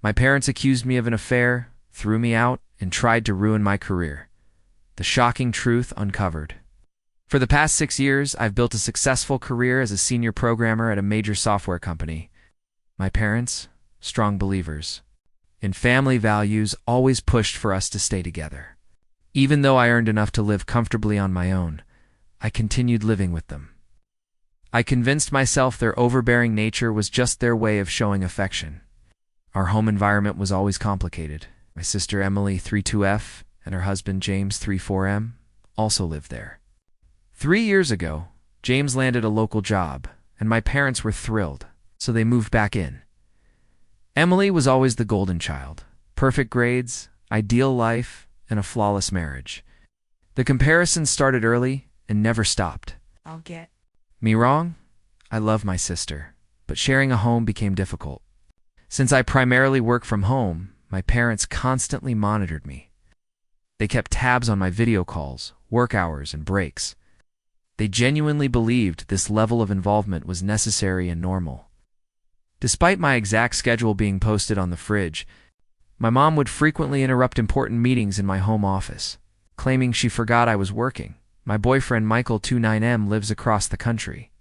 My parents accused me of an affair, threw me out, and tried to ruin my career. The shocking truth uncovered. For the past 6 years, I've built a successful career as a senior programmer at a major software company. My parents, strong believers in family values, always pushed for us to stay together. Even though I earned enough to live comfortably on my own, I continued living with them. I convinced myself their overbearing nature was just their way of showing affection. Our home environment was always complicated. My sister Emily, 32F, and her husband James, 34M, also lived there. 3 years ago, James landed a local job, and my parents were thrilled, so they moved back in. Emily was always the golden child. Perfect grades, ideal life, and a flawless marriage. The comparisons started early and never stopped. I'll get Me wrong? I love my sister, but sharing a home became difficult. Since I primarily work from home, my parents constantly monitored me. They kept tabs on my video calls, work hours, and breaks. They genuinely believed this level of involvement was necessary and normal. Despite my exact schedule being posted on the fridge, my mom would frequently interrupt important meetings in my home office, claiming she forgot I was working. My boyfriend Michael, 29M, lives across the country.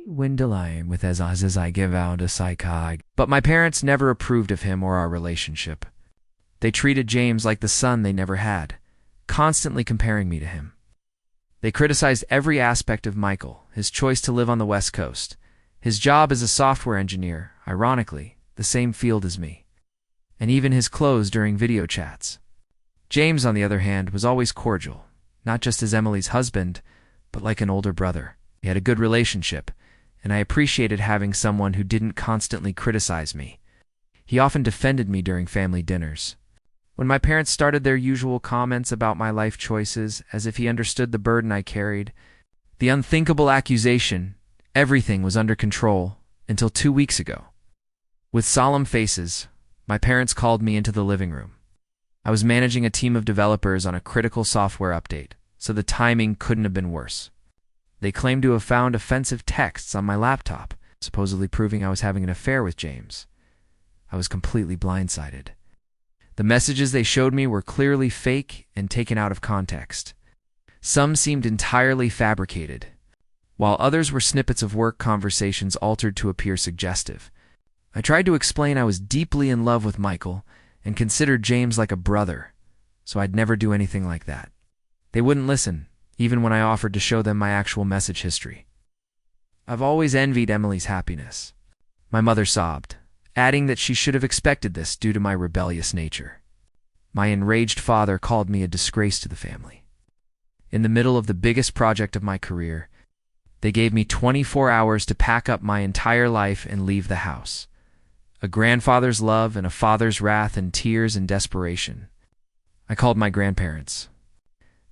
and Windelaim with as I give out a psychog. But my parents never approved of him or our relationship. They treated James like the son they never had, constantly comparing me to him. They criticized every aspect of Michael, his choice to live on the West Coast, his job as a software engineer, ironically, the same field as me, and even his clothes during video chats. James, on the other hand, was always cordial, not just as Emily's husband, but like an older brother. We had a good relationship, and I appreciated having someone who didn't constantly criticize me. He often defended me during family dinners. When my parents started their usual comments about my life choices, as if he understood the burden I carried, the unthinkable accusation, everything was under control, until 2 weeks ago. With solemn faces, my parents called me into the living room. I was managing a team of developers on a critical software update, so the timing couldn't have been worse. They claimed to have found offensive texts on my laptop, supposedly proving I was having an affair with James. I was completely blindsided. The messages they showed me were clearly fake and taken out of context. Some seemed entirely fabricated, while others were snippets of work conversations altered to appear suggestive. I tried to explain I was deeply in love with Michael and considered James like a brother, so I'd never do anything like that. They wouldn't listen, even when I offered to show them my actual message history. I've always envied Emily's happiness. My mother sobbed, adding that she should have expected this due to my rebellious nature. My enraged father called me a disgrace to the family. In the middle of the biggest project of my career, they gave me 24 hours to pack up my entire life and leave the house. A grandfather's love and a father's wrath and tears and desperation. I called my grandparents.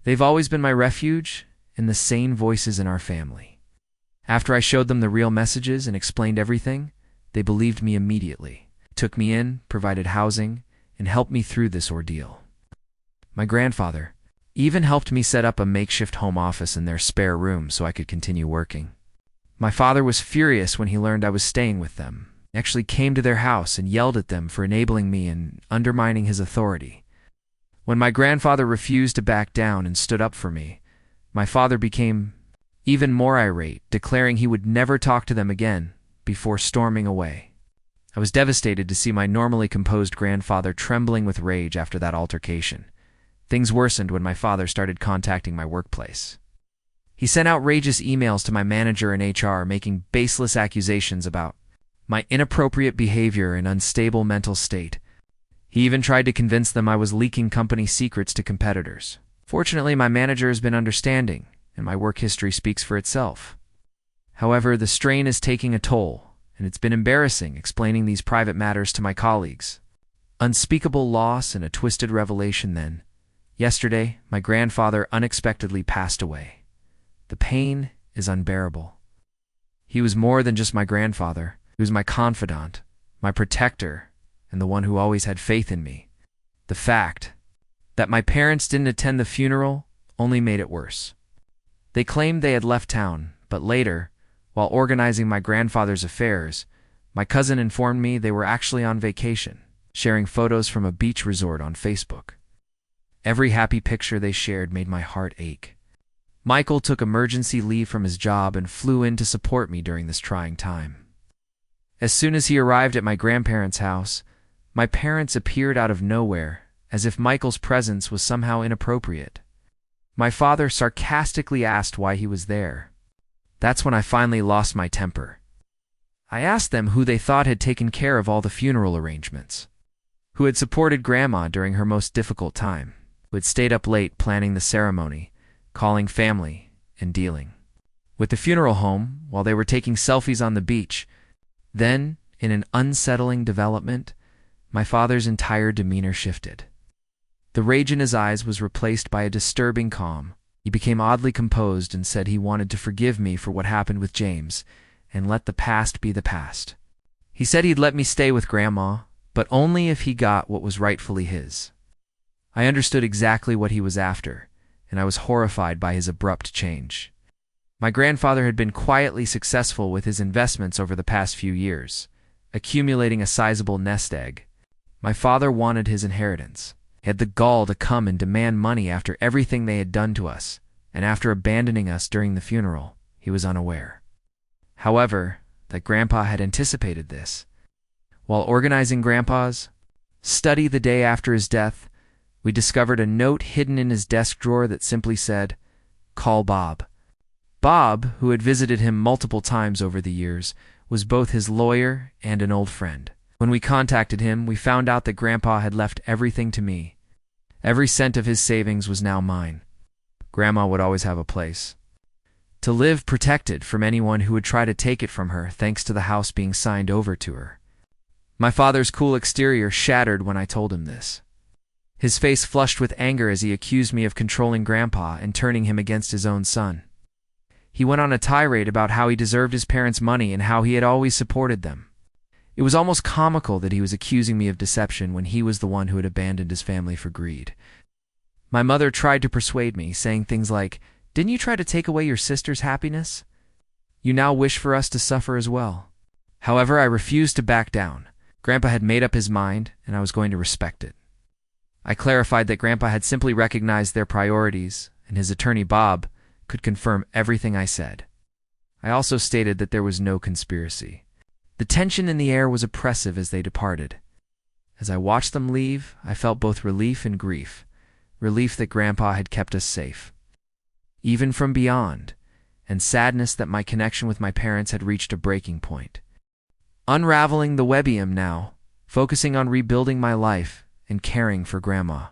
They've always been my refuge and the sane voices in our family. After I showed them the real messages and explained everything, they believed me immediately, took me in, provided housing, and helped me through this ordeal. My grandfather even helped me set up a makeshift home office in their spare room so I could continue working. My father was furious when he learned I was staying with them. He actually came to their house and yelled at them for enabling me and undermining his authority. When my grandfather refused to back down and stood up for me, my father became even more irate, declaring he would never talk to them again before storming away. I was devastated to see my normally composed grandfather trembling with rage after that altercation. Things worsened when my father started contacting my workplace. He sent outrageous emails to my manager and HR, making baseless accusations about my inappropriate behavior and unstable mental state. He even tried to convince them I was leaking company secrets to competitors. Fortunately, my manager has been understanding, and my work history speaks for itself. However, the strain is taking a toll, and it's been embarrassing explaining these private matters to my colleagues. Unspeakable loss and a twisted revelation then. Yesterday, my grandfather unexpectedly passed away. The pain is unbearable. He was more than just my grandfather. He was my confidant, my protector, and the one who always had faith in me. The fact that my parents didn't attend the funeral only made it worse. They claimed they had left town, but later, while organizing my grandfather's affairs, my cousin informed me they were actually on vacation, sharing photos from a beach resort on Facebook. Every happy picture they shared made my heart ache. Michael took emergency leave from his job and flew in to support me during this trying time. As soon as he arrived at my grandparents' house, my parents appeared out of nowhere, as if Michael's presence was somehow inappropriate. My father sarcastically asked why he was there. That's when I finally lost my temper. I asked them who they thought had taken care of all the funeral arrangements, who had supported Grandma during her most difficult time, who had stayed up late planning the ceremony, calling family, and dealing with the funeral home while they were taking selfies on the beach. Then, in an unsettling development, my father's entire demeanor shifted. The rage in his eyes was replaced by a disturbing calm. He became oddly composed and said he wanted to forgive me for what happened with James and let the past be the past. He said he'd let me stay with Grandma, but only if he got what was rightfully his. I understood exactly what he was after, and I was horrified by his abrupt change. My grandfather had been quietly successful with his investments over the past few years, accumulating a sizable nest egg. My father wanted his inheritance. He had the gall to come and demand money after everything they had done to us, and after abandoning us during the funeral, he was unaware. However, that Grandpa had anticipated this. While organizing Grandpa's study the day after his death, we discovered a note hidden in his desk drawer that simply said, "Call Bob." Bob, who had visited him multiple times over the years, was both his lawyer and an old friend. When we contacted him, we found out that Grandpa had left everything to me. Every cent of his savings was now mine. Grandma would always have a place to live, protected from anyone who would try to take it from her, thanks to the house being signed over to her. My father's cool exterior shattered when I told him this. His face flushed with anger as he accused me of controlling Grandpa and turning him against his own son. He went on a tirade about how he deserved his parents' money and how he had always supported them. It was almost comical that he was accusing me of deception when he was the one who had abandoned his family for greed. My mother tried to persuade me, saying things like, "Didn't you try to take away your sister's happiness? You now wish for us to suffer as well." However, I refused to back down. Grandpa had made up his mind, and I was going to respect it. I clarified that Grandpa had simply recognized their priorities, and his attorney, Bob, could confirm everything I said. I also stated that there was no conspiracy. The tension in the air was oppressive as they departed. As I watched them leave, I felt both relief and grief. Relief that Grandpa had kept us safe, even from beyond, and sadness that my connection with my parents had reached a breaking point. Unraveling the webium now, focusing on rebuilding my life and caring for Grandma.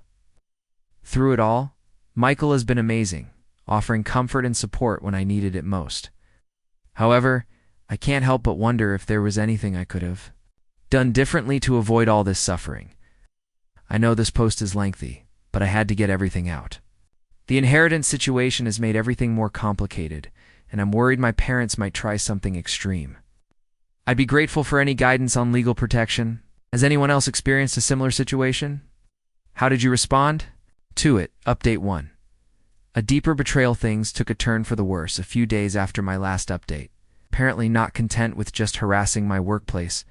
Through it all, Michael has been amazing, offering comfort and support when I needed it most. However, I can't help but wonder if there was anything I could have done differently to avoid all this suffering. I know this post is lengthy, but I had to get everything out. The inheritance situation has made everything more complicated, and I'm worried my parents might try something extreme. I'd be grateful for any guidance on legal protection. Has anyone else experienced a similar situation? How did you respond? To it, Update 1. A deeper betrayal. Things took a turn for the worse a few days after my last update. Apparently not content with just harassing my workplace,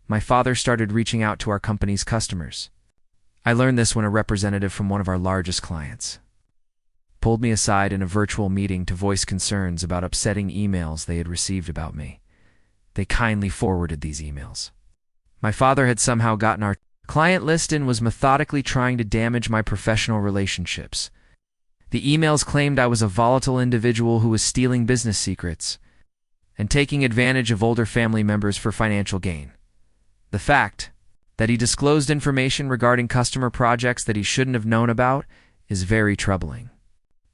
my father started reaching out to our company's customers. I learned this when a representative from one of our largest clients pulled me aside in a virtual meeting to voice concerns about upsetting emails they had received about me. They kindly forwarded these emails. My father had somehow gotten our client list and was methodically trying to damage my professional relationships. The emails claimed I was a volatile individual who was stealing business secrets and taking advantage of older family members for financial gain. The fact that he disclosed information regarding customer projects that he shouldn't have known about is very troubling.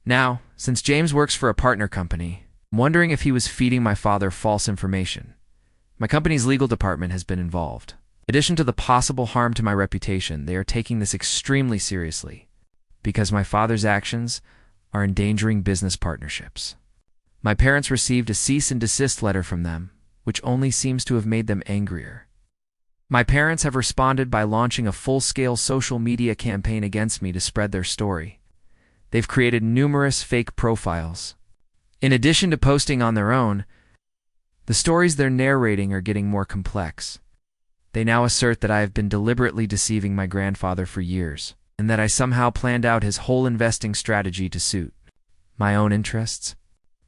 Now, since James works for a partner company, I'm wondering if he was feeding my father false information. My company's legal department has been involved. In addition to the possible harm to my reputation, they are taking this extremely seriously because my father's actions are endangering business partnerships. My parents received a cease and desist letter from them, which only seems to have made them angrier. My parents have responded by launching a full-scale social media campaign against me to spread their story. They've created numerous fake profiles. In addition to posting on their own, the stories they're narrating are getting more complex. They now assert that I have been deliberately deceiving my grandfather for years, and that I somehow planned out his whole investing strategy to suit my own interests.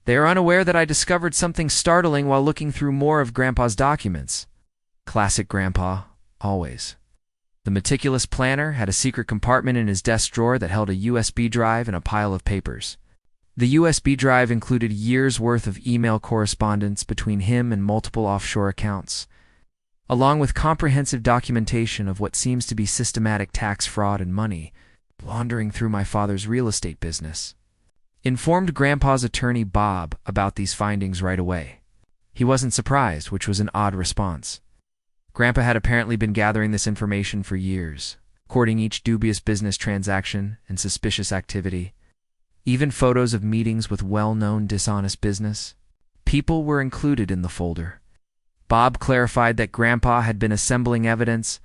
They are unaware that I discovered something startling while looking through more of Grandpa's documents. Classic Grandpa, always. The meticulous planner had a secret compartment in his desk drawer that held a USB drive and a pile of papers. The USB drive included years' worth of email correspondence between him and multiple offshore accounts, along with comprehensive documentation of what seems to be systematic tax fraud and money laundering through my father's real estate business. Informed Grandpa's attorney Bob about these findings right away. He wasn't surprised, which was an odd response. Grandpa had apparently been gathering this information for years, recording each dubious business transaction and suspicious activity. Even photos of meetings with well-known dishonest business people were included in the folder. Bob clarified that Grandpa had been assembling evidence,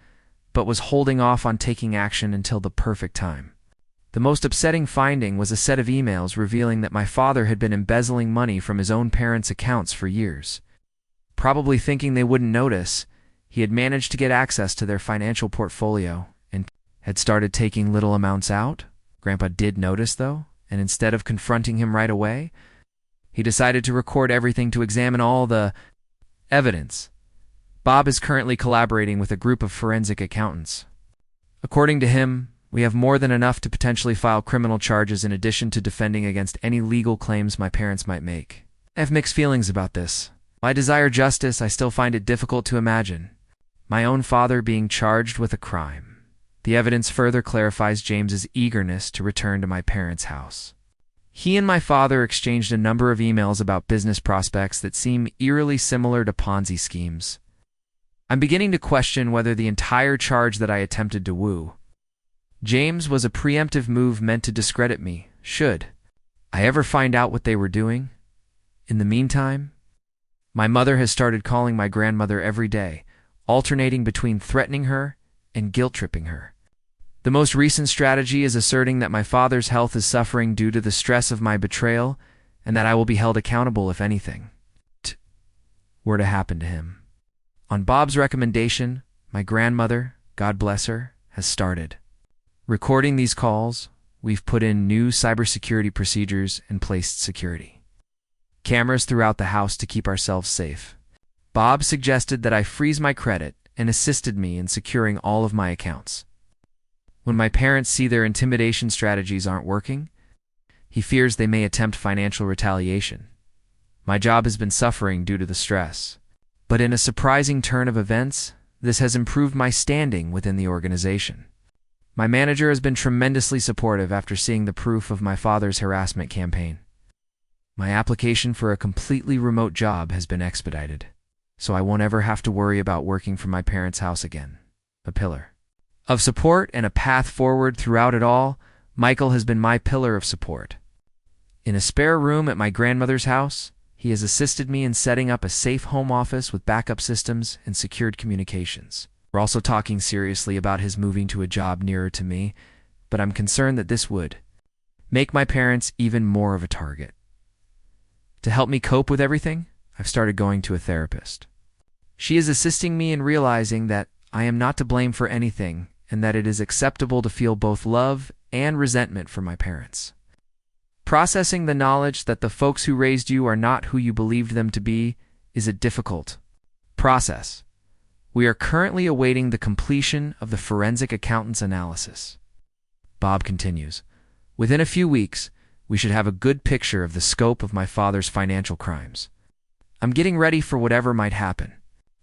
but was holding off on taking action until the perfect time. The most upsetting finding was a set of emails revealing that my father had been embezzling money from his own parents' accounts for years. Probably thinking they wouldn't notice, he had managed to get access to their financial portfolio and had started taking little amounts out. Grandpa did notice, though, and instead of confronting him right away, he decided to record everything to examine all the evidence. Bob is currently collaborating with a group of forensic accountants. According to him, we have more than enough to potentially file criminal charges in addition to defending against any legal claims my parents might make. I have mixed feelings about this. While I desire justice, I still find it difficult to imagine my own father being charged with a crime. The evidence further clarifies James's eagerness to return to my parents' house. He and my father exchanged a number of emails about business prospects that seem eerily similar to Ponzi schemes. I'm beginning to question whether the entire charge that I attempted to woo James was a preemptive move meant to discredit me, should I ever find out what they were doing. In the meantime, my mother has started calling my grandmother every day, alternating between threatening her and guilt-tripping her. The most recent strategy is asserting that my father's health is suffering due to the stress of my betrayal and that I will be held accountable if anything were to happen to him. On Bob's recommendation, my grandmother, God bless her, has started recording these calls. We've put in new cybersecurity procedures and placed security cameras throughout the house to keep ourselves safe. Bob suggested that I freeze my credit and assisted me in securing all of my accounts. When my parents see their intimidation strategies aren't working, he fears they may attempt financial retaliation. My job has been suffering due to the stress, but in a surprising turn of events, this has improved my standing within the organization. My manager has been tremendously supportive after seeing the proof of my father's harassment campaign. My application for a completely remote job has been expedited, so I won't ever have to worry about working from my parents' house again. A pillar of support and a path forward throughout it all, Michael has been my pillar of support. In a spare room at my grandmother's house, he has assisted me in setting up a safe home office with backup systems and secured communications. We're also talking seriously about his moving to a job nearer to me, but I'm concerned that this would make my parents even more of a target. To help me cope with everything, I've started going to a therapist. She is assisting me in realizing that I am not to blame for anything and that it is acceptable to feel both love and resentment for my parents. Processing the knowledge that the folks who raised you are not who you believed them to be is a difficult process. We are currently awaiting the completion of the forensic accountant's analysis. Bob continues, within a few weeks, we should have a good picture of the scope of my father's financial crimes. I'm getting ready for whatever might happen.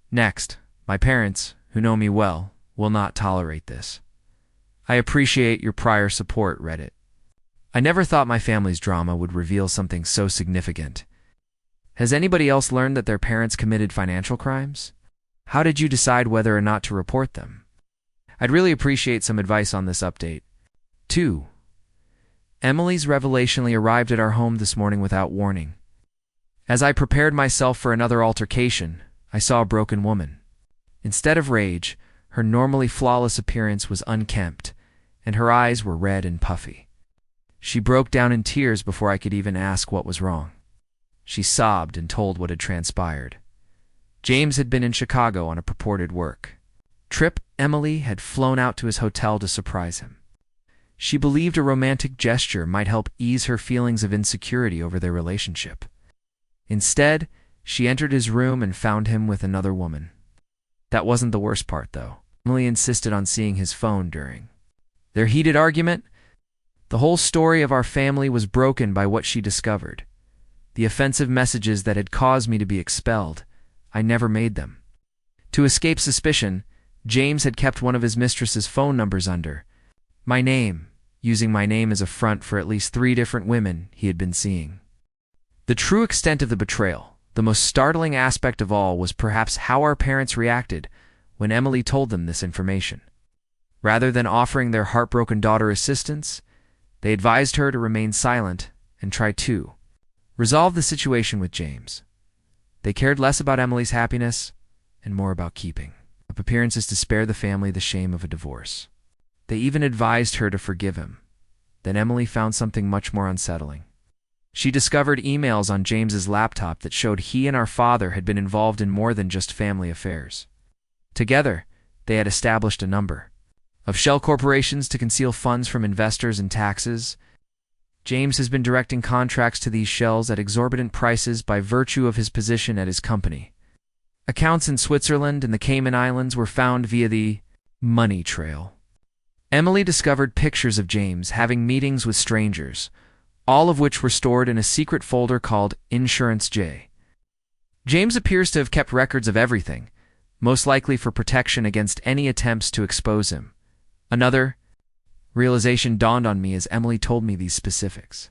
Next, my parents, who know me well, will not tolerate this. I appreciate your prior support, Reddit. I never thought my family's drama would reveal something so significant. Has anybody else learned that their parents committed financial crimes? How did you decide whether or not to report them? I'd really appreciate some advice on this update. 2. Emily's revelationally arrived at our home this morning without warning. As I prepared myself for another altercation, I saw a broken woman. Instead of rage, her normally flawless appearance was unkempt, and her eyes were red and puffy. She broke down in tears before I could even ask what was wrong. She sobbed and told what had transpired. James had been in Chicago on a purported work trip. Emily had flown out to his hotel to surprise him. She believed a romantic gesture might help ease her feelings of insecurity over their relationship. Instead, she entered his room and found him with another woman. That wasn't the worst part, though. Emily insisted on seeing his phone during their heated argument. The whole story of our family was broken by what she discovered. The offensive messages that had caused me to be expelled, I never made them. To escape suspicion, James had kept one of his mistress's phone numbers under my name, using my name as a front for at least 3 different women he had been seeing. The true extent of the betrayal, the most startling aspect of all, was perhaps how our parents reacted when Emily told them this information. Rather than offering their heartbroken daughter assistance, they advised her to remain silent and try to resolve the situation with James. They cared less about Emily's happiness and more about keeping up appearances to spare the family the shame of a divorce. They even advised her to forgive him. Then Emily found something much more unsettling. She discovered emails on James's laptop that showed he and our father had been involved in more than just family affairs. Together, they had established a number of shell corporations to conceal funds from investors and taxes. James has been directing contracts to these shells at exorbitant prices by virtue of his position at his company. Accounts in Switzerland and the Cayman Islands were found via the money trail. Emily discovered pictures of James having meetings with strangers, all of which were stored in a secret folder called Insurance J. James appears to have kept records of everything, most likely for protection against any attempts to expose him. Another realization dawned on me as Emily told me these specifics.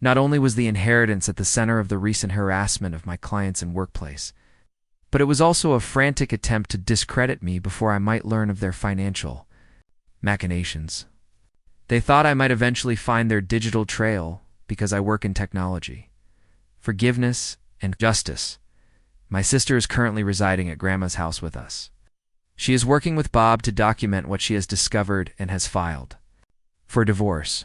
Not only was the inheritance at the center of the recent harassment of my clients and workplace, but it was also a frantic attempt to discredit me before I might learn of their financial machinations. They thought I might eventually find their digital trail because I work in technology. Forgiveness and justice. My sister is currently residing at Grandma's house with us. She is working with Bob to document what she has discovered and has filed for divorce.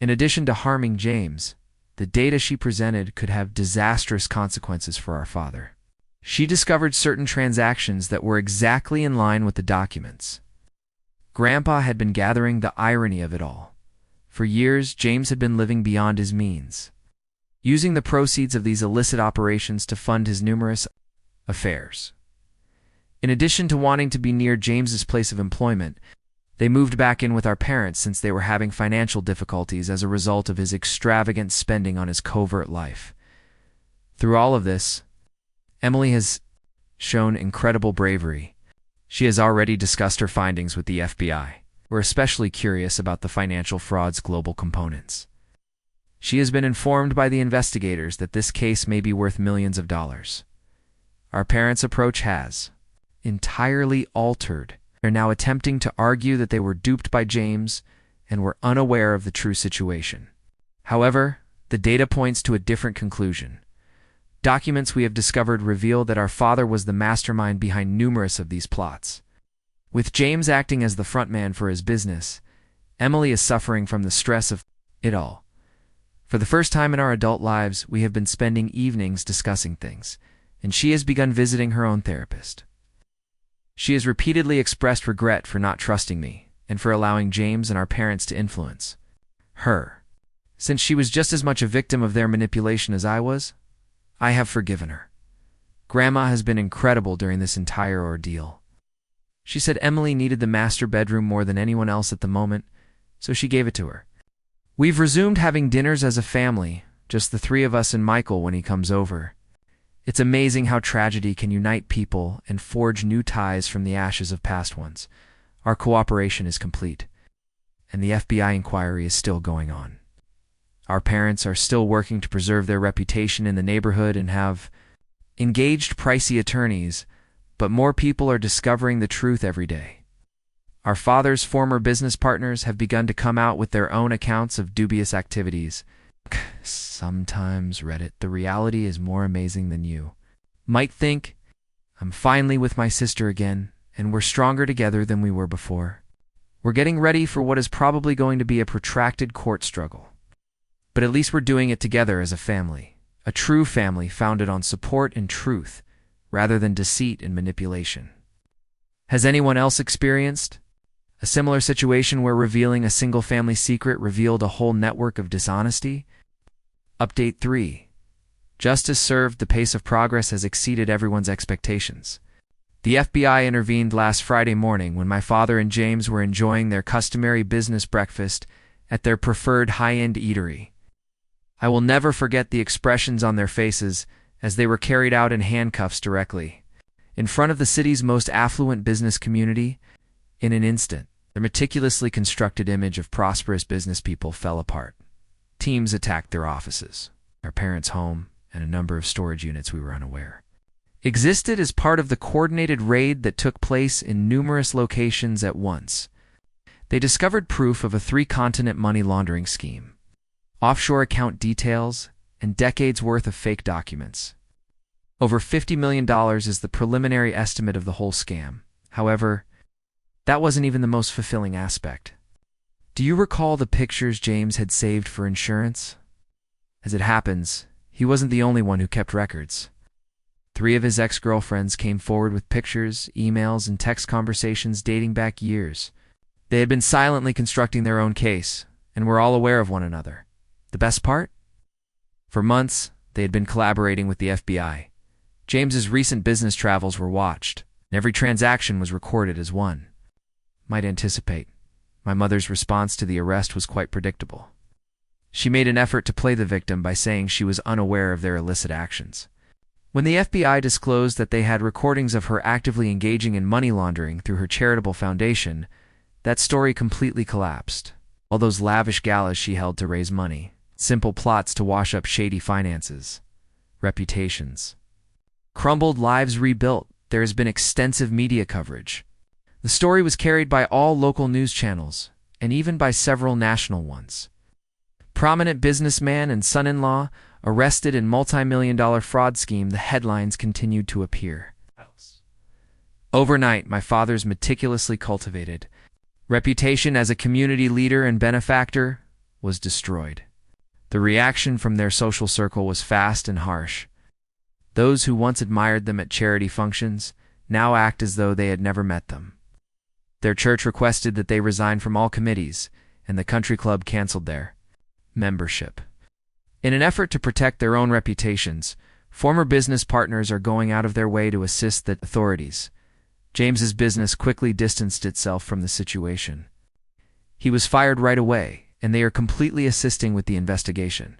In addition to harming James, the data she presented could have disastrous consequences for our father. She discovered certain transactions that were exactly in line with the documents. Grandpa had been gathering the irony of it all. For years, James had been living beyond his means, using the proceeds of these illicit operations to fund his numerous affairs. In addition to wanting to be near James's place of employment, they moved back in with our parents since they were having financial difficulties as a result of his extravagant spending on his covert life. Through all of this, Emily has shown incredible bravery. She has already discussed her findings with the FBI. We're especially curious about the financial fraud's global components. She has been informed by the investigators that this case may be worth millions of dollars. Our parents' approach has entirely altered. They're now attempting to argue that they were duped by James and were unaware of the true situation. However, the data points to a different conclusion. Documents we have discovered reveal that our father was the mastermind behind numerous of these plots. With James acting as the frontman for his business, Emily is suffering from the stress of it all. For the first time in our adult lives, we have been spending evenings discussing things, and she has begun visiting her own therapist. She has repeatedly expressed regret for not trusting me and for allowing James and our parents to influence her. Since she was just as much a victim of their manipulation as I was, I have forgiven her. Grandma has been incredible during this entire ordeal. She said Emily needed the master bedroom more than anyone else at the moment, so she gave it to her. We've resumed having dinners as a family, just the 3 of us and Michael when he comes over. It's amazing how tragedy can unite people and forge new ties from the ashes of past ones. Our cooperation is complete. and the FBI inquiry is still going on. Our parents are still working to preserve their reputation in the neighborhood and have engaged pricey attorneys, but more people are discovering the truth every day. Our father's former business partners have begun to come out with their own accounts of dubious activities. Sometimes, Reddit, the reality is more amazing than you might think. I'm finally with my sister again, and we're stronger together than we were before. We're getting ready for what is probably going to be a protracted court struggle. But at least we're doing it together as a family, a true family founded on support and truth, rather than deceit and manipulation. Has anyone else experienced a similar situation where revealing a single family secret revealed a whole network of dishonesty? Update 3. Justice served. The pace of progress has exceeded everyone's expectations. The FBI intervened last Friday morning when my father and James were enjoying their customary business breakfast at their preferred high-end eatery. I will never forget the expressions on their faces as they were carried out in handcuffs directly in front of the city's most affluent business community. In an instant, their meticulously constructed image of prosperous business people fell apart. Teams attacked their offices, our parents' home, and a number of storage units we were unaware existed as part of the coordinated raid that took place in numerous locations at once. They discovered proof of a 3-continent money laundering scheme, offshore account details, and decades' worth of fake documents. Over $50 million is the preliminary estimate of the whole scam. However, that wasn't even the most fulfilling aspect. Do you recall the pictures James had saved for insurance? As it happens, he wasn't the only one who kept records. 3 of his ex-girlfriends came forward with pictures, emails, and text conversations dating back years. They had been silently constructing their own case, and were all aware of one another. The best part? For months, they had been collaborating with the FBI. James's recent business travels were watched, and every transaction was recorded as one. Might anticipate, my mother's response to the arrest was quite predictable. She made an effort to play the victim by saying she was unaware of their illicit actions. When the FBI disclosed that they had recordings of her actively engaging in money laundering through her charitable foundation, that story completely collapsed. All those lavish galas she held to raise money, simple plots to wash up shady finances, reputations. Crumbled lives rebuilt. There has been extensive media coverage. The story was carried by all local news channels, and even by several national ones. Prominent businessman and son-in-law arrested in multi-million-dollar fraud scheme. The headlines continued to appear. Overnight, my father's meticulously cultivated reputation as a community leader and benefactor was destroyed. The reaction from their social circle was fast and harsh. Those who once admired them at charity functions now act as though they had never met them. Their church requested that they resign from all committees, and the country club canceled their membership. In an effort to protect their own reputations, former business partners are going out of their way to assist the authorities. James's business quickly distanced itself from the situation. He was fired right away, and they are completely assisting with the investigation.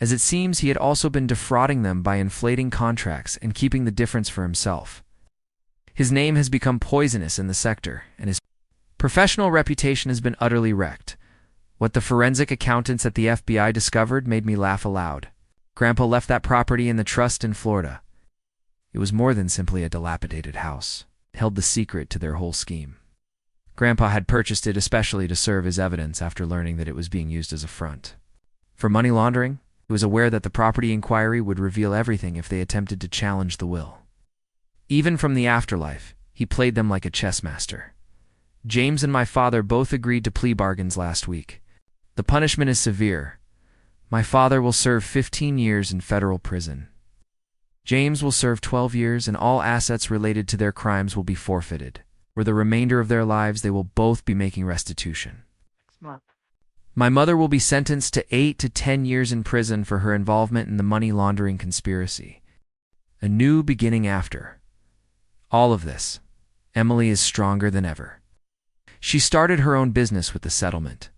As it seems, he had also been defrauding them by inflating contracts and keeping the difference for himself. His name has become poisonous in the sector, and his professional reputation has been utterly wrecked. What the forensic accountants at the FBI discovered made me laugh aloud. Grandpa left that property in the trust in Florida. It was more than simply a dilapidated house. It held the secret to their whole scheme. Grandpa had purchased it especially to serve as evidence after learning that it was being used as a front for money laundering. He was aware that the property inquiry would reveal everything if they attempted to challenge the will. Even from the afterlife, he played them like a chess master. James and my father both agreed to plea bargains last week. The punishment is severe. My father will serve 15 years in federal prison. James will serve 12 years, and all assets related to their crimes will be forfeited. For the remainder of their lives, they will both be making restitution. My mother will be sentenced to 8 to 10 years in prison for her involvement in the money laundering conspiracy. A new beginning after all of this. Emily is stronger than ever. She started her own business with the settlement,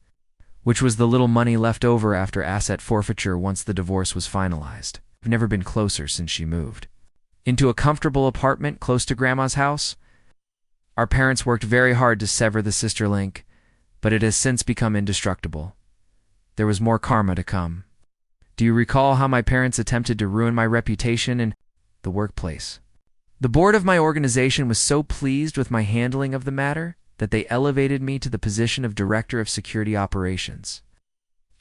which was the little money left over after asset forfeiture once the divorce was finalized. I've never been closer since she moved into a comfortable apartment close to Grandma's house. Our parents worked very hard to sever the sister link, but it has since become indestructible. There was more karma to come. Do you recall how my parents attempted to ruin my reputation in the workplace? The board of my organization was so pleased with my handling of the matter that they elevated me to the position of Director of Security Operations.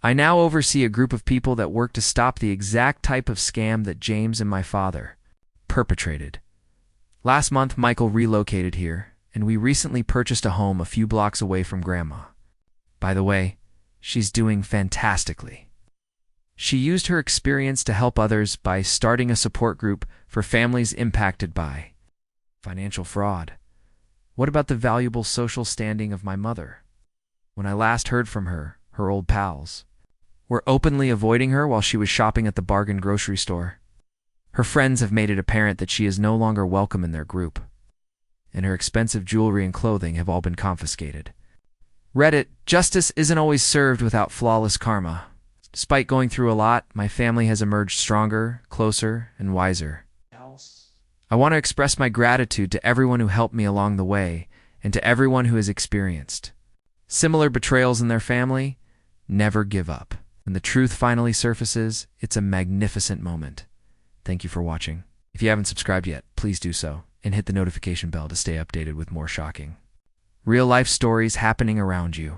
I now oversee a group of people that work to stop the exact type of scam that James and my father perpetrated. Last month, Michael relocated here, and we recently purchased a home a few blocks away from Grandma. By the way, she's doing fantastically. She used her experience to help others by starting a support group for families impacted by financial fraud. What about the valuable social standing of my mother? When I last heard from her, her old pals were openly avoiding her while she was shopping at the bargain grocery store. Her friends have made it apparent that she is no longer welcome in their group, and her expensive jewelry and clothing have all been confiscated. Reddit, justice isn't always served without flawless karma. Despite going through a lot, my family has emerged stronger, closer, and wiser. I want to express my gratitude to everyone who helped me along the way and to everyone who has experienced similar betrayals in their family. Never give up. When the truth finally surfaces, it's a magnificent moment. Thank you for watching. If you haven't subscribed yet, please do so and hit the notification bell to stay updated with more shocking, real-life stories happening around you.